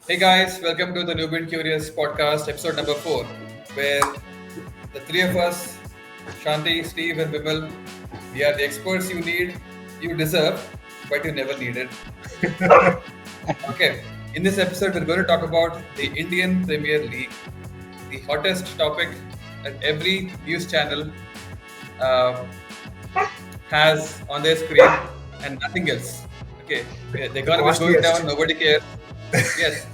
Hey guys, welcome to the Noob and Curious podcast, episode number 4, where the three of us, Shanti, Steve, and Vimal, we are the experts you deserve, but you never needed. Okay, in this episode, we're going to talk about the Indian Premier League, the hottest topic that every news channel uh, has on their screen and nothing else. Okay, the economy is going down, Costliest. nobody cares. Yes,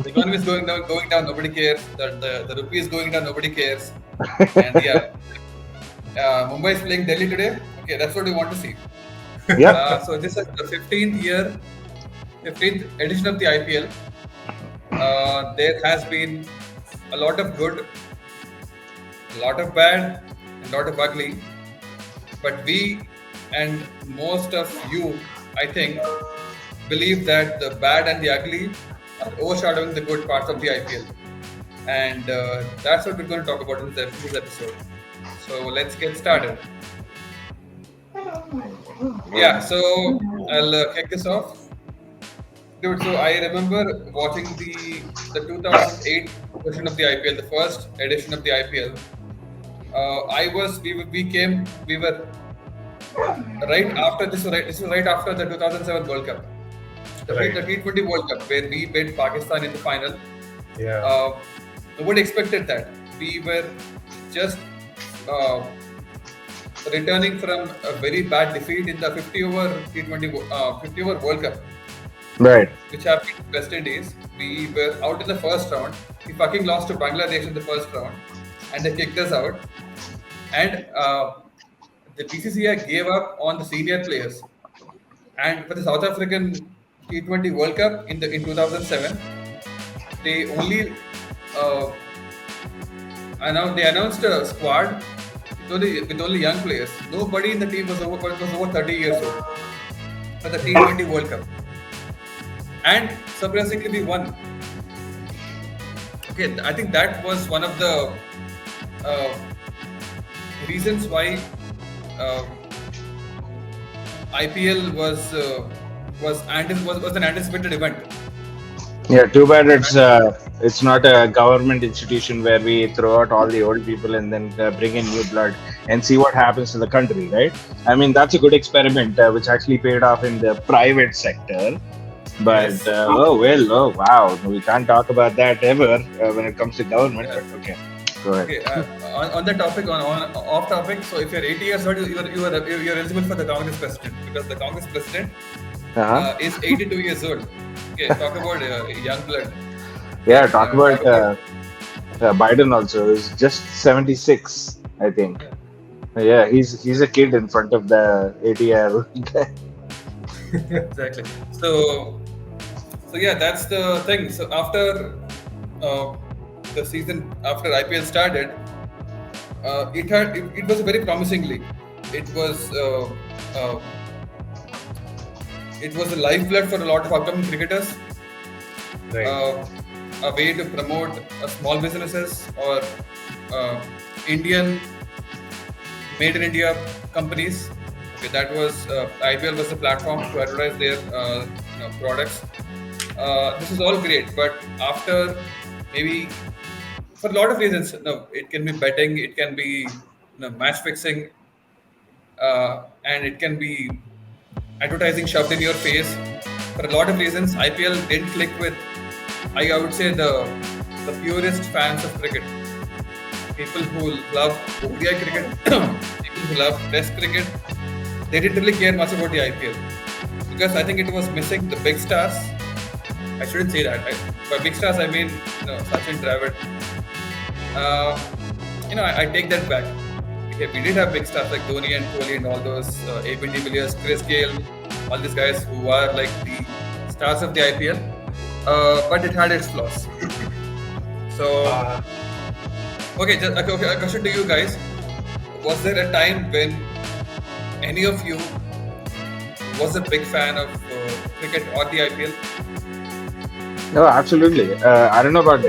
the economy is going down, nobody cares. The rupee is going down, nobody cares. And yeah, Mumbai is playing Delhi today. Okay, that's what we want to see. Yep. So this is the 15th edition of the IPL. There has been a lot of good, a lot of bad, and a lot of ugly. But we and most of you, I think, believe that the bad and the ugly are overshadowing the good parts of the IPL. And that's what we're going to talk about in this episode. So let's get started. Yeah, so I'll kick this off. Dude, so I remember watching the 2008 version of the IPL, the first edition of the IPL. We were right after this. This was right after the 2007 World Cup, Right. the T20 World Cup, where we beat Pakistan in the final. Yeah. Nobody expected that. We were just uh, returning from a very bad defeat in the 50 over T20 50 over World Cup, Right. which happened in West Indies. We were out in the first round. We fucking lost to Bangladesh in the first round, and they kicked us out. And the BCCI gave up on the senior players. And for the South African T20 World Cup in 2007, they only uh, they announced a squad with only young players. Nobody in the team was over 30 years old for the T20 World Cup. And surprisingly, we won. Okay, I think that was one of the uh, reasons why uh, IPL was an anticipated event. Yeah. Too bad it's not a government institution where we throw out all the old people and then bring in new blood and see what happens to the country, right? I mean, that's a good experiment which actually paid off in the private sector. But Yes. oh wow, we can't talk about that ever when it comes to government. Yeah. But okay, go ahead. Okay, on the topic, on off topic. So if you're 80 years old, you're eligible for the Congress president because the Congress president Uh-huh. is 82 years old. Okay, talk about young blood. Yeah, talk Talk about about Biden also is just 76, I think. Yeah, he's a kid in front of the 80-year-old guy. exactly. So yeah, that's the thing. So after uh, the season, after IPL started, it was a very promising league. It was uh, uh, it was a lifeblood for a lot of upcoming cricketers. Right. A way to promote small businesses or Indian made in India companies. Okay, that was IPL was the platform to advertise their products. This is all great, but after maybe for a lot of reasons, no, it can be betting, it can be match fixing, and it can be advertising shoved in your face. For a lot of reasons, IPL didn't click with, I would say, the purest fans of cricket. People who love ODI cricket, people who love Test cricket, they didn't really care much about the IPL because I think it was missing the big stars. I shouldn't say that. By big stars, I mean Sachin, Dravid. Uh, I take that back. Okay, we did have big stars like Dhoni and Kohli and all those AB de Villiers, Chris Gale, all these guys who are like the stars of the IPL. But it had its flaws. So, Uh, okay, a question to you guys: was there a time when any of you was a big fan of cricket or the IPL? No, absolutely. I don't know about,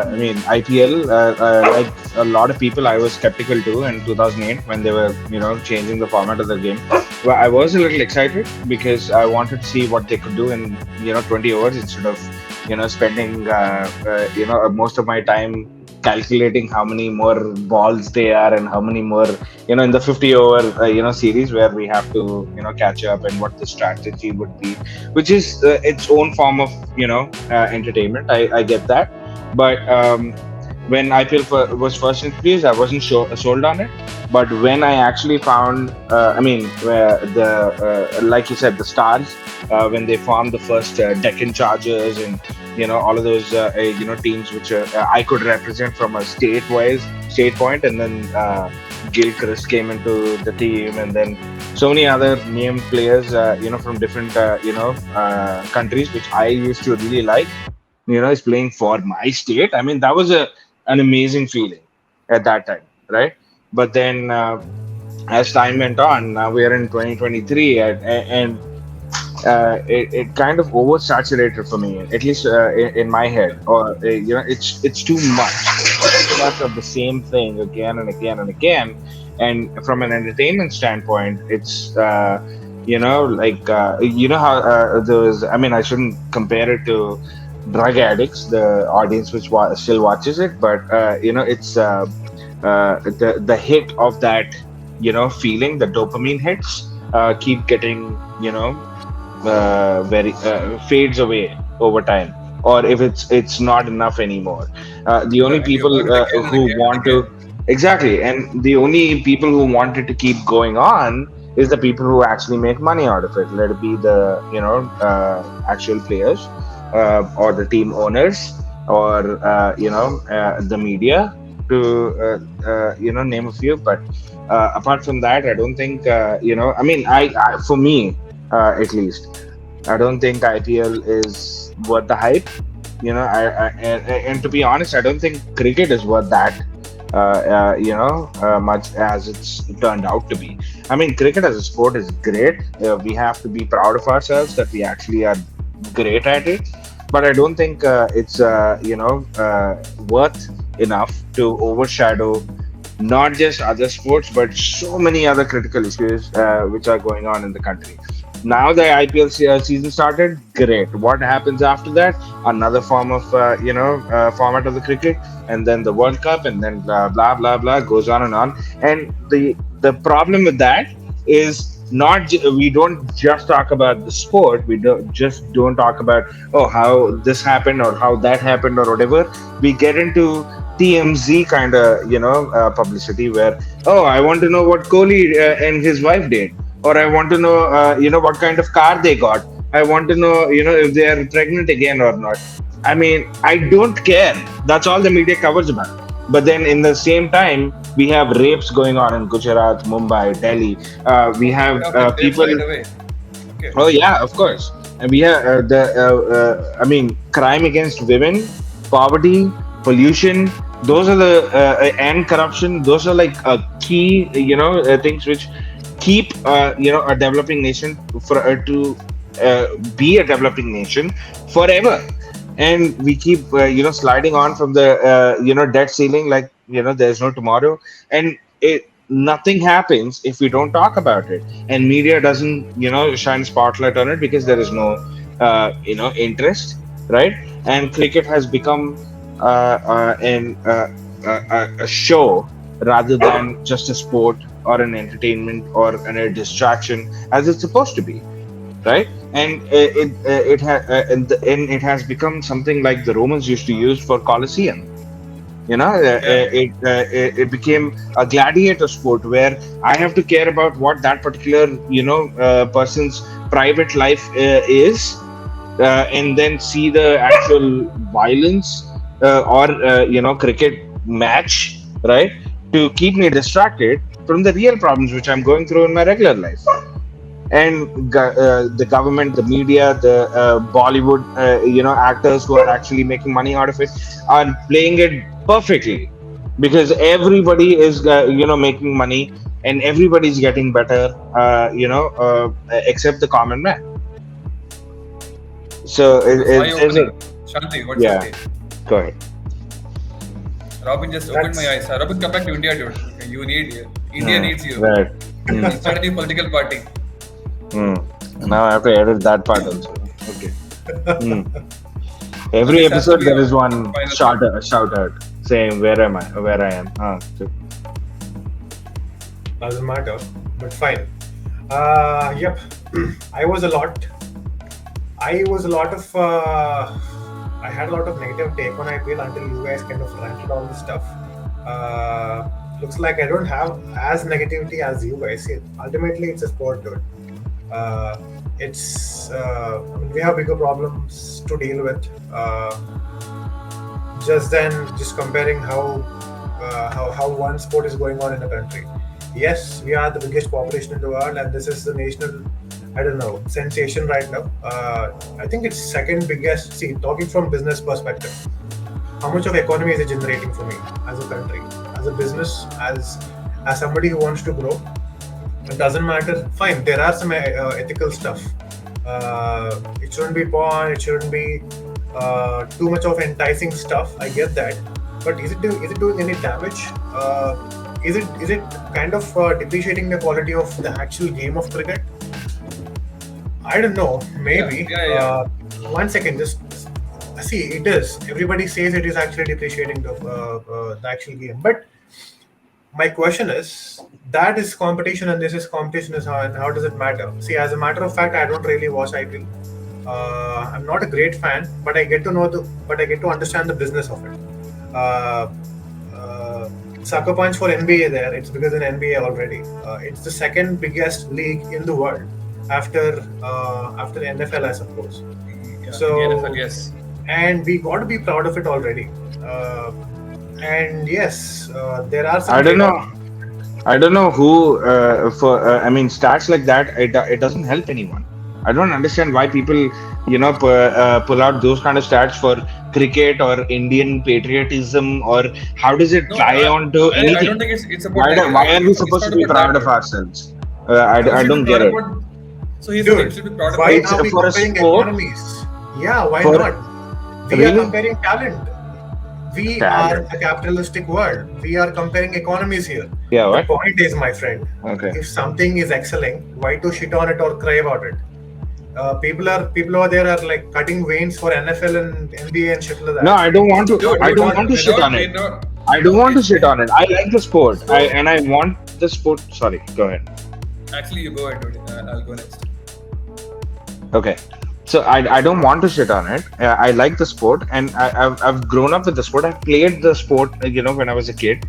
I mean, IPL. Like a lot of people, I was skeptical too in 2008 when they were, changing the format of the game. Well, I was a little excited because I wanted to see what they could do in, 20 overs instead of, spending most of my time calculating how many more balls they are and how many more in the 50 over series where we have to catch up and what the strategy would be, which is its own form of entertainment. I get that, but when IPL was first introduced, I wasn't sold on it. But when I actually found, like you said, the Stars, when they formed the first Deccan Chargers and all of those teams which I could represent from a state point, and then Gilchrist came into the team, and then so many other named players, from different countries, which I used to really like, is playing for my state. I mean, that was a an amazing feeling at that time, right? But then as time went on, now we're in 2023, and it kind of oversaturated for me, at least in my head. Or it's too much. It's too much of the same thing again and again and again. And from an entertainment standpoint, it's like how those. I mean, I shouldn't compare it to drug addicts, the audience which still watches it, but it's the hit of that feeling, the dopamine hits keep getting very fades away over time, or if it's not enough anymore. The only And you people want it again and who again and want to, again. exactly, and the only people who want it to keep going on is the people who actually make money out of it. Let it be the actual players, or the team owners, or the media, to name a few. But apart from that, I don't think I mean, I for me, at least, I don't think IPL is worth the hype. And to be honest, I don't think cricket is worth that much as it's turned out to be. I mean, cricket as a sport is great. We have to be proud of ourselves that we actually are great at it. But I don't think it's worth enough to overshadow not just other sports, but so many other critical issues which are going on in the country. Now the IPL season started. Great. What happens after that? Another form of format of the cricket, and then the World Cup, and then blah blah blah goes on and on. And the problem with that is not we don't just talk about the sport. We don't talk about, oh, how this happened or how that happened or whatever. We get into TMZ kind of publicity where, oh, I want to know what Kohli and his wife did, or I want to know what kind of car they got. I want to know if they are pregnant again or not. I mean, I don't care. That's all the media covers about. But then in the same time, we have rapes going on in Gujarat, Mumbai, Delhi. We have Okay, rapes people. right away. Okay. Oh yeah, of course. And we have I mean, crime against women, poverty, pollution. Those are the and corruption. Those are like key, things which keep a developing nation for to be a developing nation forever. And we keep sliding on from the debt ceiling, like there's no tomorrow. And nothing happens if we don't talk about it, and media doesn't shine spotlight on it because there is no interest, right? And cricket has become a show rather than just a sport or an entertainment or a distraction as it's supposed to be, right? And it has become something like the Romans used to use for Colosseum. Yeah. It became a gladiator sport where I have to care about what that particular person's private life is, and then see the actual violence or cricket match, right? To keep me distracted from the real problems which I'm going through in my regular life. And the government, the media, the Bollywood, actors who are actually making money out of it are playing it perfectly, because everybody is making money, and everybody's getting better, except the common man. So It's eye there's a, opening. Shanti, what's your yeah. take? Go ahead. Robin just opened my That's eyes. Robin, come back to India, dude. Okay, you need India Hmm. needs you. Right. Start a new political party. Hmm. Now I have to edit that part also. Okay. Hmm. So Every this has to episode be there a is one final thought. shout out saying where am I, where I am. Doesn't matter, but fine. Yep. I was a lot. I was a lot of. I had a lot of negative take on IPL until you guys kind of ranted all this stuff. Looks like I don't have as negativity as you guys. See, ultimately, it's a sport, dude. Uh, I mean, we have bigger problems to deal with. Just comparing how one sport is going on in the country. Yes, we are the biggest population in the world, and this is the national, I don't know, sensation right now. I think it's second biggest. See, talking from business perspective, how much of economy is it generating for me as a country, as a business, as somebody who wants to grow? It doesn't matter. Fine, there are some ethical stuff. It shouldn't be porn. It shouldn't be too much of enticing stuff. I get that, but is it doing any damage? Is it kind of depreciating the quality of the actual game of cricket? I don't know. Maybe. Yeah. 1 second. Just see. It is. Everybody says it is actually depreciating the actual game, but my question is that is competition and this is competition is how, and how does it matter? See, as a matter of fact, I don't really watch IPL. I'm not a great fan, but I get to understand the business of it. Uh, Sucker punch for NBA there. It's because in NBA already. It's the second biggest league in the world after NFL, I suppose. Yeah, So, the NFL, yes. and we got to be proud of it already. And yes, there are some I don't trade-offs. know. I don't know who I mean, stats like that. It doesn't help anyone. I don't understand why people, pull out those kind of stats for cricket or Indian patriotism, or how does it No, tie on to I don't anything? think it's about that. Why are we It's supposed not to be about that, proud of dude. ourselves? You I should be don't get proud it. about. So here's the thing. You Dude, should be proud why about. It's are we for a comparing sport. economies? Yeah, why For not? We are really comparing talent. We are talent. a capitalistic world. We are comparing economies here. Yeah. The What? point is, my friend, Okay. if something is excelling, why to shit on it or cry about it? People over there are like cutting veins for NFL and NBA and shit like No, that. I don't want to. Dude, I don't What? want to shit on it. I don't want to shit on it. I like the sport. So I want the sport. Sorry. Go ahead. actually, you go ahead, dude. I'll go next. Okay. So I don't want to shit on it. I like the sport, and I've grown up with the sport. I've played the sport, when I was a kid,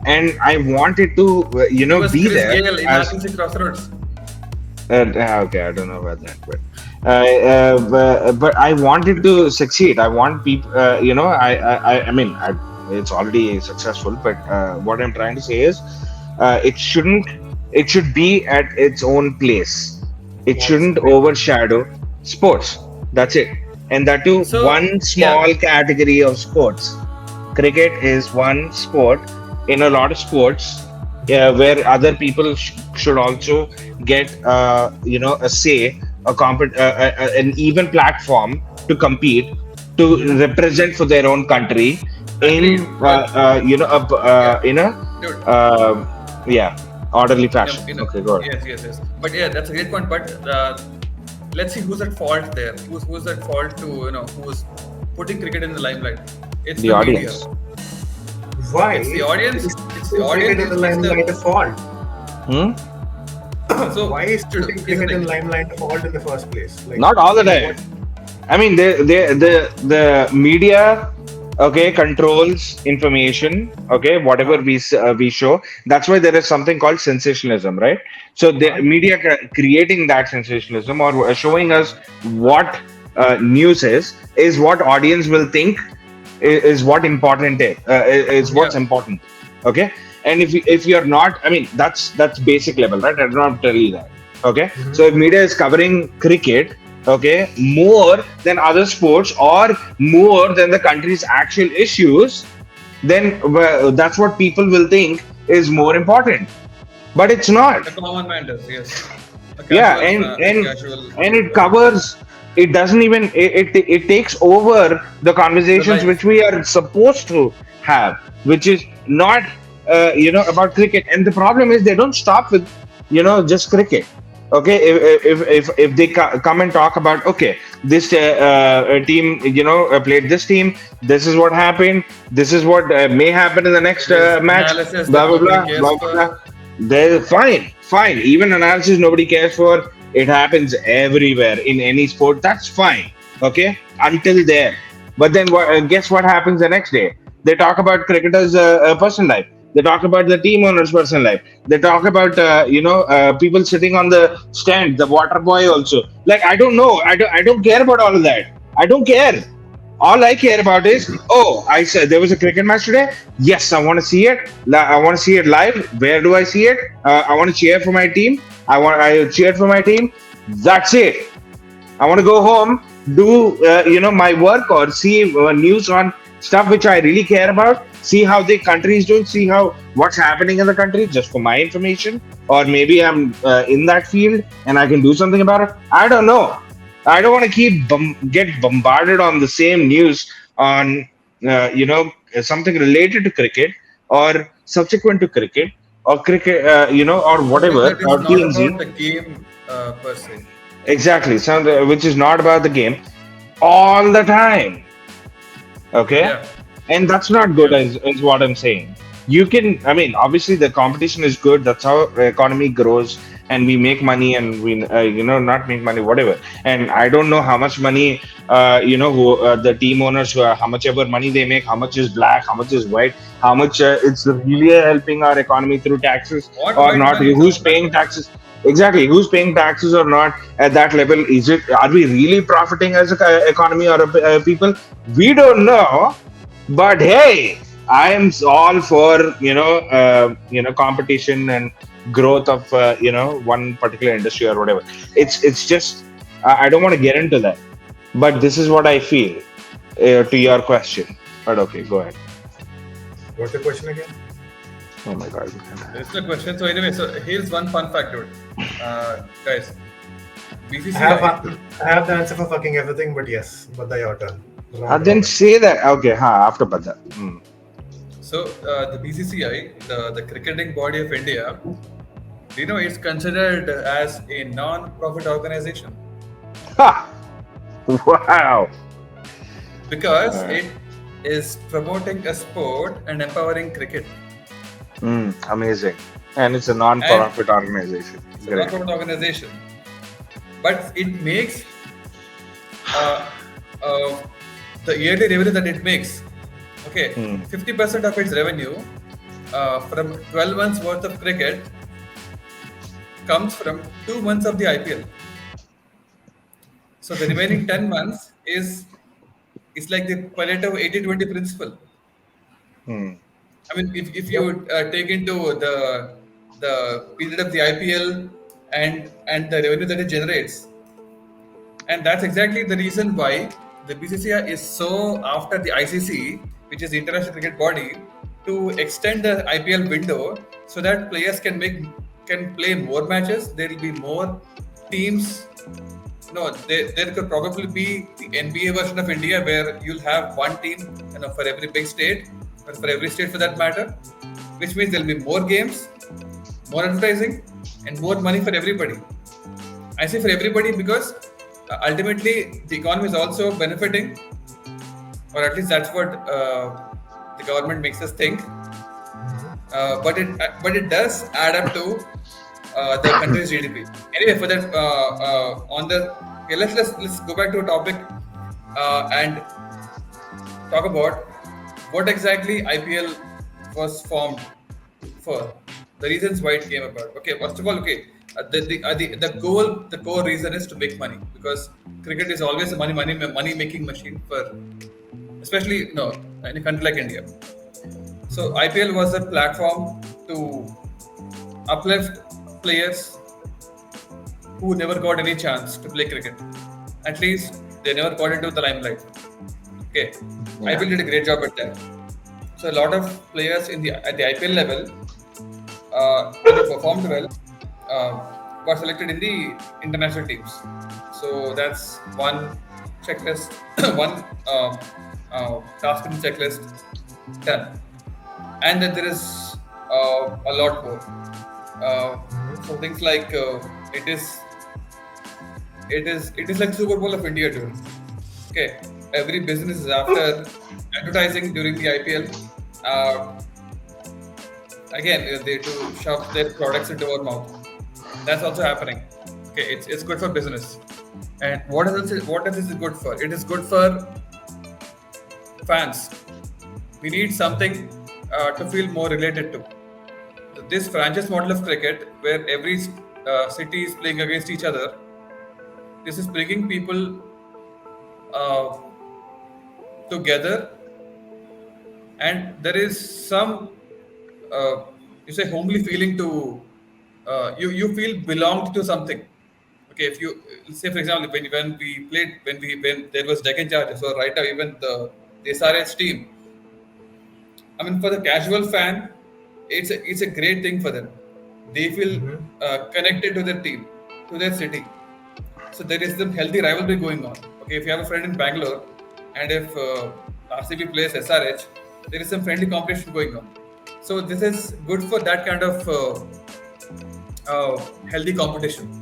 and I wanted to, He was be Chris there Gale in as. Arkansas Crossroads. Okay, I don't know about that, but I wanted to succeed. I want people, I mean, it's already successful. But what I'm trying to say is, it shouldn't. It should be at its own place. It shouldn't overshadow sports. That's it. And that too, So one yeah, small category of sports. Cricket is one sport in a lot of sports, where other people should also get, a say, an even platform to compete, to represent for their own country agreed. in, But yeah, in a, dude. yeah, orderly Yeah, fashion. Okay, go ahead. yes. But yeah, that's a great point. But let's see who's at fault there. Who's at fault to who's putting cricket in the limelight? It's The the media. audience. Why? It's the audience. Is It's the cricket audience. in the It's limelight a fault? Hmm? So Why is dude, putting here's the cricket in thing. limelight a fault in the first place? Like, Not all the time. I mean, the media, okay, controls information. Okay, whatever we show. That's why there is something called sensationalism, right? So the media creating that sensationalism, or showing us what news is what audience will think is what important is what's Yeah, important. Okay, and if you're not, I mean, that's basic level, right? I don't have to tell you that. Okay, so if media is covering cricket, okay, more than other sports, or more than the country's actual issues, then, well, that's what people will think is more important, but it's not. the common man does. Yes, a Yeah, casual, and casual. it covers, it doesn't even, it takes over the The conversations life. which we are supposed to have, which is not, about cricket. And the problem is they don't stop with, just cricket. Okay, if they come and talk about, okay, this team, played this team, this is what happened, this is what may happen in the next It is match, analysis blah that blah nobody blah cares blah blah blah. for. They're fine, even analysis nobody cares for. It happens everywhere in any sport, that's fine. Okay, until there. But then guess what happens the next day? They talk about cricketers' personal life. They talk about the team owner's personal life. They talk about people sitting on the stand, the water boy also. Like, I don't know. I don't care about all of that. I don't care. All I care about is, oh, I said there was a cricket match today. Yes, I want to see it. I want to see it live. Where do I see it? I want to cheer for my team. I cheered for my team. That's it. I want to go home, do my work, or see news on stuff which I really care about. See how the country is doing. See how what's happening in the country, just for my information. Or maybe I'm in that field and I can do something about it. I don't know. I don't want to keep get bombarded on the same news on something related to cricket or subsequent to cricket or cricket, or Something whatever, that is or not about TMZ. the game per se. Exactly, some which is not about the game all the time. Okay, Yeah, and that's not good, yeah. is what I'm saying. You can, I mean, obviously the competition is good. That's how the economy grows, and we make money, and we not make money, whatever. And I don't know how much money who the team owners, how much ever money they make, how much is black, how much is white, how much it's really helping our economy through taxes What or white not, money who's though? But paying taxes. Exactly, who's paying taxes or not at that level? Is it, are we really profiting as a economy or a people? We don't know. But hey, I am all for competition and growth of one particular industry or whatever. It's just I don't want to get into that, but this is what I feel to your question. But okay, go ahead. What's the question again? Oh my god. there's no question. So anyway, so here's one fun fact, dude. Guys, I have BCCI. I have the answer for fucking everything, but yes, but your turn. Round Then robin. say that. Okay, after Bada. So the BCCI, the cricketing body of India, it's considered as a non-profit organization Ha! Wow. because All right. it is promoting a sport and empowering cricket. Amazing. And it's a And non-profit organization. it's a Great. non-profit organization, but it makes uh, uh, the yearly revenue that it makes. Okay, Hmm. 50% of its revenue from 12 months worth of cricket comes from 2 months of the IPL. So the remaining 10 months is like the Pareto 80-20 principle. Hmm. I mean, if Yep. you take into the period of the IPL and the revenue that it generates, and that's exactly the reason why the BCCI is so after the ICC, which is the international cricket body, to extend the IPL window so that players can play more matches. There will be more teams. No, there could probably be the NBA version of India where you'll have one team, for every big state, or for every state for that matter, which means there'll be more games, more advertising, and more money for everybody. I say for everybody because ultimately the economy is also benefiting, or at least that's what the government makes us think. But it does add up to the country's GDP. Anyway, for that on the okay, let's go back to a topic and talk about what exactly IPL was formed for, the reasons why it came about. Okay, first of all, okay, the core reason is to make money because cricket is always a money making machine for, especially in a country like India. So IPL was a platform to uplift players who never got any chance to play cricket. At least they never got into the limelight. Okay, Yeah. IPL did a great job at that. So a lot of players at the IPL level that have performed well got selected in the international teams. So that's one checklist, one task in the checklist done. And then there is a lot more. So things like it is it is like Super Bowl of India during. Okay, every business is after advertising during the IPL. Again, they to shove their products into our mouth. That's also happening. Okay, it's good for business. And what else is it good for? It is good for fans. We need something to feel more related to. This franchise model of cricket, where every city is playing against each other, this is bringing people uh, together, and there is some uh, you say homely feeling to you feel belonged to something. Okay, if you say for example when there was Deccan Chargers, or right now even the SRH team. I mean, for the casual fan, it's a great thing for them. They feel Mm-hmm. connected to their team, to their city. So there is some healthy rivalry going on. Okay, if you have a friend in Bangalore, and if RCB plays SRH, there is some friendly competition going on. So this is good for that kind of healthy competition.